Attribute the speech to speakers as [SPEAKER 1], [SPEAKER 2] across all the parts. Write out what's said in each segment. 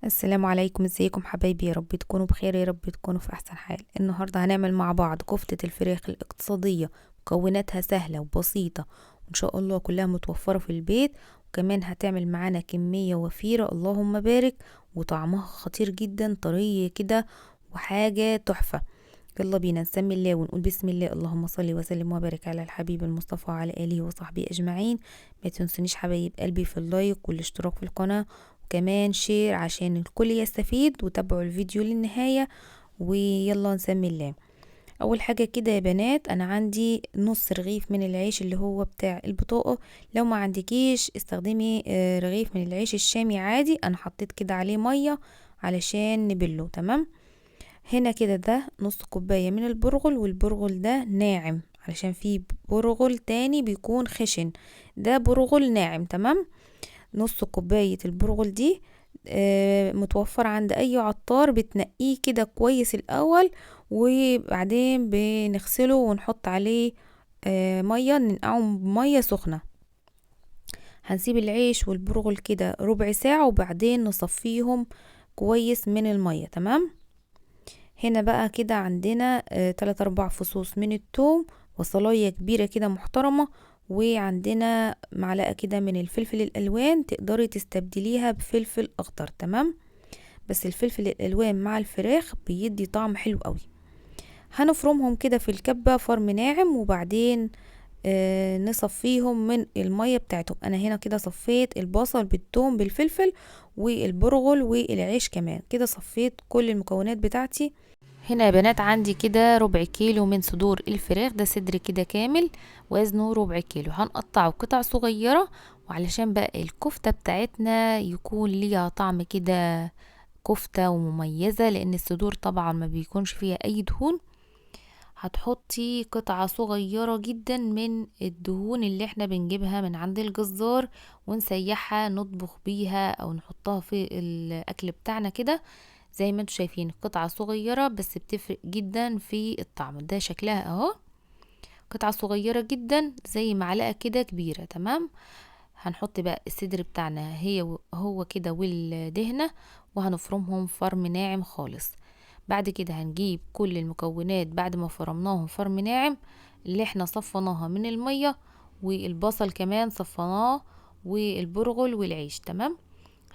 [SPEAKER 1] السلام عليكم، ازيكم حبايبي؟ يا رب تكونوا بخير، يا رب تكونوا في احسن حال. النهارده هنعمل مع بعض كفتة الفراخ الاقتصادية. مكوناتها سهلة وبسيطة وان شاء الله كلها متوفرة في البيت، وكمان هتعمل معانا كمية وفيرة اللهم بارك، وطعمها خطير جدا، طرية كده وحاجة تحفة. يلا بينا نسمي الله ونقول بسم الله. اللهم صل وسلم وبارك على الحبيب المصطفى وعلى اله وصحبه اجمعين. ما تنسونيش حبايب قلبي في اللايك والاشتراك في القناة، وكمان شير عشان الكل يستفيد، وتابعوا الفيديو للنهاية. ويلا نسمي الله. اول حاجة كده يا بنات، انا عندي نص رغيف من العيش اللي هو بتاع البطاقة. لو ما عندكيش استخدمي رغيف من العيش الشامي عادي. انا حطيت كده عليه مية علشان نبله. تمام. هنا كده ده نص كوباية من البرغل، والبرغل ده ناعم علشان في برغل تاني بيكون خشن، ده برغل ناعم. تمام. نص كوباية البرغل دي متوفر عند اي عطار، بتنقيه كده كويس الاول، وبعدين بنغسله ونحط عليه مية، ننقعه بمية سخنة. هنسيب العيش والبرغل كده ربع ساعة، وبعدين نصفيهم كويس من المية. تمام. هنا بقى كده عندنا 3 4 فصوص من الثوم، وصلاية كبيرة كده محترمة، وعندنا معلقة كده من الفلفل الألوان، تقدري تستبدليها بفلفل أخضر. تمام. بس الفلفل الألوان مع الفراخ بيدي طعم حلو قوي. هنفرمهم كده في الكبة فرم ناعم، وبعدين نصفيهم من المية بتاعتهم. انا هنا كده صفيت البصل بالثوم بالفلفل والبرغل والعيش كمان، كده صفيت كل المكونات بتاعتي. هنا يا بنات عندي كده ربع كيلو من صدور الفراخ، ده صدر كده كامل وزنه ربع كيلو. هنقطعه قطع صغيرة، وعلشان بقى الكفتة بتاعتنا يكون ليها طعم كده كفتة ومميزة، لان الصدور طبعا ما بيكونش فيها اي دهون. هتحطي قطعة صغيرة جدا من الدهون اللي احنا بنجيبها من عند الجزار، ونسيحها نطبخ بيها او نحطها في الاكل بتاعنا كده. زي ما انتوا شايفين قطعة صغيرة بس بتفرق جدا في الطعم. ده شكلها اهو، قطعة صغيرة جدا زي معلقة كده كبيرة. تمام. هنحط بقى الصدر بتاعنا هو كده والدهنة، وهنفرمهم فرم ناعم خالص. بعد كده هنجيب كل المكونات بعد ما فرمناهم فرم ناعم، اللي احنا صفناها من المية، والبصل كمان صفناه، والبرغل والعيش. تمام.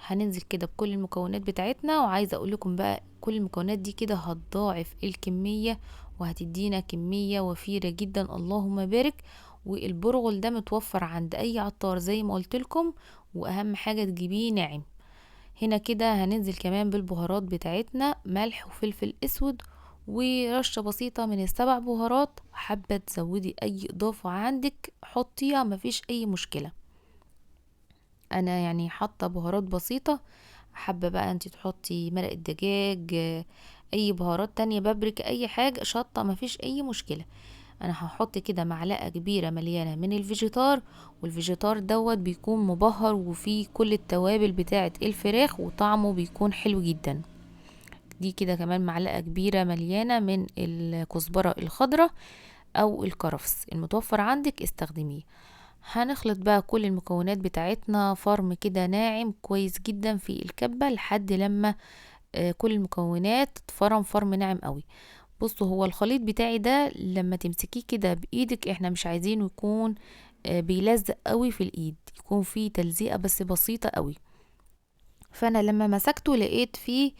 [SPEAKER 1] هننزل كده بكل المكونات بتاعتنا، وعايزة اقول لكم بقى كل المكونات دي كده هتضاعف الكمية، وهتدينا كمية وفيرة جدا اللهم بارك. والبرغل ده متوفر عند اي عطار زي ما قلت لكم، واهم حاجة تجيبيه ناعم. هنا كده هننزل كمان بالبهارات بتاعتنا، ملح وفلفل اسود ورشة بسيطة من السبع بهارات. حابة تزودي اي اضافة عندك حطيها، مفيش اي مشكلة. انا يعني حاطة بهارات بسيطة. حابة بقى انتي تحطي مرق الدجاج، اي بهارات تانية، بابريكا، اي حاجة، شطة، مفيش اي مشكلة. انا هحط كده معلقة كبيرة مليانة من الفيجيتار، والفيجيتار دوت بيكون مبهر وفيه كل التوابل بتاعة الفراخ، وطعمه بيكون حلو جدا. دي كده كمان معلقة كبيرة مليانة من الكزبرة الخضراء او الكرفس، المتوفر عندك استخدميه. هنخلط بقى كل المكونات بتاعتنا فرم كده ناعم كويس جدا في الكبة لحد لما كل المكونات تتفرم فرم ناعم قوي. بصوا، هو الخليط بتاعي ده لما تمسكيه كده بايدك، احنا مش عايزينه يكون بيلزق قوي في الايد، يكون فيه تلزيقة بس بسيطة قوي. فانا لما مسكته لقيت فيه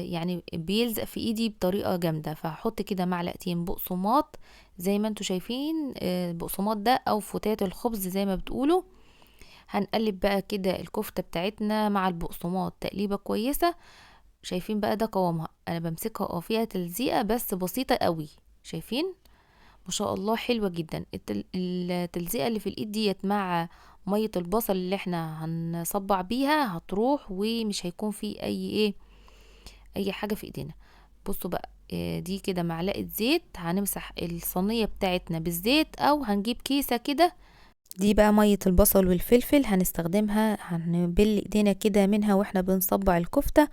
[SPEAKER 1] يعني بيلزق في ايدي بطريقة جامدة، فهحط كده معلقتين بقسماط زي ما انتوا شايفين، البقسماط ده او فتات الخبز زي ما بتقولوا. هنقلب بقى كده الكفتة بتاعتنا مع البقسماط تقليبة كويسة. شايفين بقى ده قوامها، انا بمسكها فيها تلزيقة بس بسيطة قوي. شايفين؟ ما شاء الله حلوة جدا التلزيقة اللي في الايد ديت، مع مية البصل اللي احنا هنصبع بيها هتروح، ومش هيكون في اي حاجة في ايدينا. بصوا بقى، دي كده معلقة زيت، هنمسح الصينية بتاعتنا بالزيت، او هنجيب كيسة كده. دي بقى مية البصل والفلفل هنستخدمها، هنبل ايدينا كده منها واحنا بنصبع الكفتة،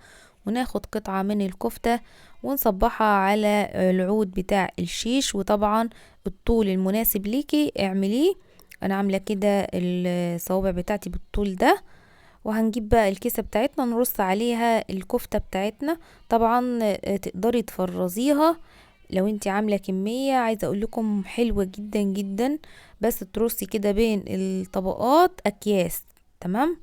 [SPEAKER 1] وناخد قطعة من الكفتة ونصبحها على العود بتاع الشيش. وطبعا الطول المناسب ليكي اعمليه. انا عاملة كده الصوابع بتاعتي بالطول ده، وهنجيب بقى الكيسة بتاعتنا نرص عليها الكفتة بتاعتنا. طبعا تقدري تفرزيها لو انت عاملة كمية، عايزة اقول لكم حلوة جدا جدا، بس ترصي كده بين الطبقات اكياس. تمام.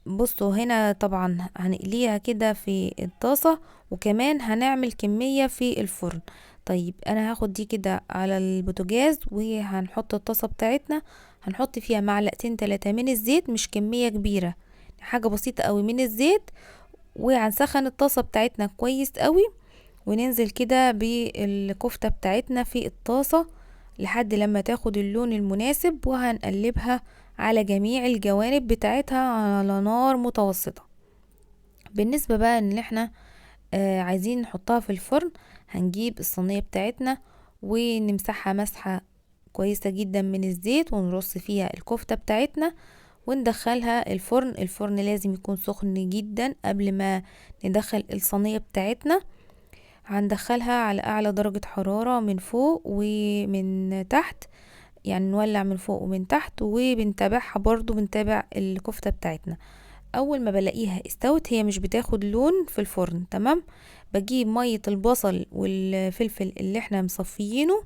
[SPEAKER 1] بصوا هنا طبعا هنقليها كده في الطاسة، وكمان هنعمل كمية في الفرن. طيب انا هاخد دي كده على البوتاجاز، وهنحط الطاسة بتاعتنا، هنحط فيها معلقتين 3 من الزيت، مش كمية كبيرة، حاجة بسيطة قوي من الزيت. وهنسخن الطاسة بتاعتنا كويس قوي، وننزل كده بالكفتة بتاعتنا في الطاسة لحد لما تاخد اللون المناسب، وهنقلبها على جميع الجوانب بتاعتها على نار متوسطة. بالنسبة بقى ان احنا عايزين نحطها في الفرن، هنجيب الصينية بتاعتنا ونمسحها مسحة كويسة جدا من الزيت، ونرص فيها الكفتة بتاعتنا وندخلها الفرن. الفرن لازم يكون سخن جدا قبل ما ندخل الصينية بتاعتنا. هندخلها على اعلى درجة حرارة من فوق ومن تحت، يعني نولع من فوق ومن تحت، وبنتابعها برضو، بنتابع الكفتة بتاعتنا. اول ما بلاقيها استوت، هي مش بتاخد لون في الفرن، تمام، بجيب مية البصل والفلفل اللي احنا مصفيينه،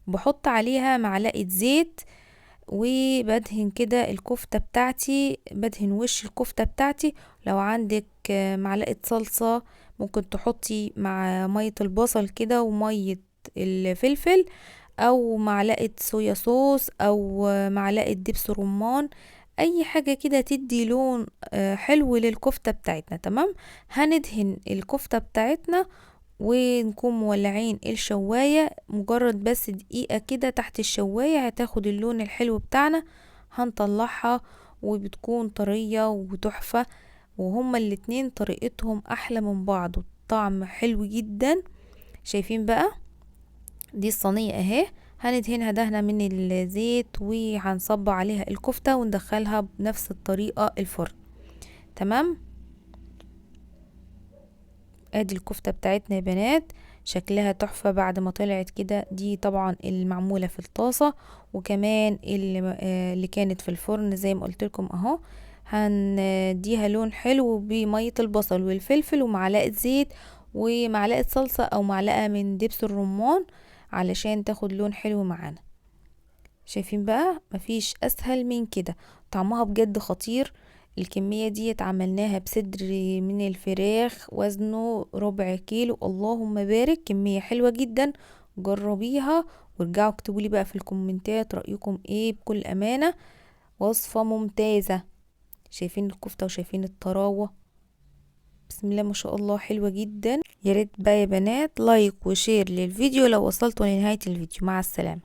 [SPEAKER 1] بحط عليها معلقة زيت، وبدهن كده الكفتة بتاعتي، بدهن وش الكفتة بتاعتي. لو عندك معلقة صلصة ممكن تحطي مع مية البصل كده ومية الفلفل، او معلقة صويا صوص، او معلقة دبس رمان، اي حاجة كده تدي لون حلو للكفتة بتاعتنا. تمام. هندهن الكفتة بتاعتنا ونكون مولعين الشواية، مجرد بس دقيقة كده تحت الشواية هتاخد اللون الحلو بتاعنا. هنطلعها وبتكون طرية وتحفة، وهما الاتنين طريقتهم احلى من بعض، والطعم حلو جدا. شايفين بقى؟ دي الصينية اهي، هندهنها دهنة من الزيت، وهنصب عليها الكفتة وندخلها بنفس الطريقة الفرن. تمام. ادي الكفتة بتاعتنا يا بنات، شكلها تحفة بعد ما طلعت كده. دي طبعا المعمولة في الطاسة، وكمان اللي كانت في الفرن زي ما قلت لكم اهو. هنديها لون حلو بمية البصل والفلفل ومعلقة زيت ومعلقة صلصة او معلقة من دبس الرمان علشان تاخد لون حلو معانا. شايفين بقى؟ مفيش اسهل من كده، طعمها بجد خطير. الكمية دي عملناها بصدر من الفراخ وزنه 1/4 كيلو، اللهم بارك، كمية حلوة جدا. جربيها وارجعوا اكتبولي بقى في الكومنتات رأيكم ايه. بكل امانة وصفة ممتازة. شايفين الكفتة وشايفين الطراوة؟ بسم الله ما شاء الله، حلوة جدا. ياريت بقى يا بنات لايك وشير للفيديو لو وصلتوا لنهاية الفيديو. مع السلامة.